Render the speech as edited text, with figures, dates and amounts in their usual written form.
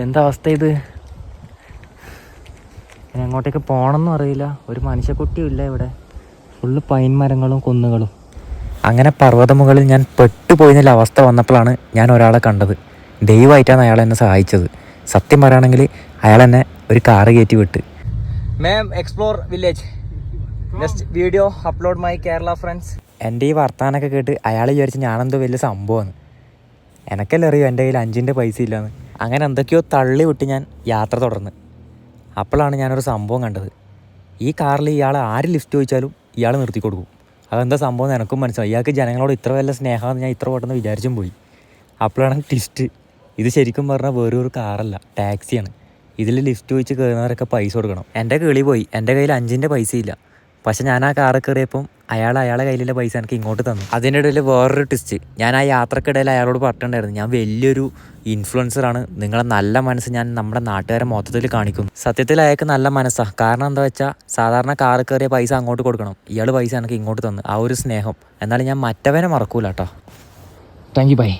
എന്താ അവസ്ഥ ഇത്? ഞാൻ അങ്ങോട്ടേക്ക് പോകണമെന്നും അറിയില്ല. ഒരു മനുഷ്യക്കുട്ടിയും ഇല്ല ഇവിടെ. ഫുള്ള് പൈൻ മരങ്ങളും കുന്നുകളും. അങ്ങനെ പർവ്വതമുകളിൽ ഞാൻ പെട്ടുപോയിരുന്ന അവസ്ഥ വന്നപ്പോഴാണ് ഞാൻ ഒരാളെ കണ്ടത്. ദൈവമായിട്ടാണ് അയാൾ എന്നെ സഹായിച്ചത്. സത്യം പറയുകയാണെങ്കിൽ അയാൾ എന്നെ ഒരു കാറ് കയറ്റി വിട്ട്. Ma'am explore village next video upload my Kerala friends. എൻ്റെ ഈ വർത്താനൊക്കെ കേട്ട് അയാൾ വിചാരിച്ച് ഞാനെന്തോ വലിയ സംഭവമാണ്. എനക്കല്ലേ അറിയൂ എൻ്റെ കയ്യിൽ 5 പൈസ ഇല്ലയെന്ന്. അങ്ങനെ എന്തൊക്കെയോ തള്ളി വിട്ട് ഞാൻ യാത്ര തുടർന്ന്. അപ്പോഴാണ് ഞാനൊരു സംഭവം കണ്ടത്. ഈ കാറിൽ ഇയാൾ ആര് ലിഫ്റ്റ് ചോദിച്ചാലും ഇയാൾ നിർത്തി കൊടുക്കും. അതെന്താ സംഭവം എന്ന് എനിക്കും മനസ്സിലായി. ഇയാൾക്ക് ജനങ്ങളോട് ഇത്ര വല്ല സ്നേഹമെന്ന് ഞാൻ ഇത്ര പെട്ടെന്ന് വിചാരിച്ചും പോയി. അപ്പോഴാണ് ട്വിസ്റ്റ്. ഇത് ശരിക്കും പറഞ്ഞാൽ വേറൊരു കാറല്ല, ടാക്സിയാണ്. ഇതിൽ ലിഫ്റ്റ് ചോദിച്ച് കയറുന്നവരൊക്കെ പൈസ കൊടുക്കണം. എൻ്റെ കിളി പോയി. എൻ്റെ കയ്യിൽ 5 പൈസ ഇല്ല. പക്ഷെ ഞാൻ ആ കാറ് കയറിയപ്പം അയാളെ കയ്യിലുള്ള പൈസ എനിക്ക് ഇങ്ങോട്ട് തന്നു. അതിൻ്റെ ഇടയിൽ വേറൊരു ട്വിസ്റ്റ്. ഞാൻ ആ യാത്രക്കിടയിൽ അയാളോട് പറഞ്ഞിട്ടുണ്ടായിരുന്നു, ഞാൻ വലിയൊരു ഇൻഫ്ലുവൻസറാണ്, നിങ്ങളെ നല്ല മനസ്സ് ഞാൻ നമ്മുടെ നാട്ടുകാരെ മൊത്തത്തിൽ കാണിക്കുന്നു. സത്യത്തിൽ അയാൾക്ക് നല്ല മനസ്സാണ്. കാരണം എന്താ വെച്ചാൽ സാധാരണ കാറ് കയറിയ പൈസ അങ്ങോട്ട് കൊടുക്കണം. ഇയാൾ പൈസ എനിക്ക് ഇങ്ങോട്ട് തന്നു. ആ ഒരു സ്നേഹം എന്നാലും ഞാൻ മറ്റവനെ മറക്കൂല കേട്ടോ. Thank you, by.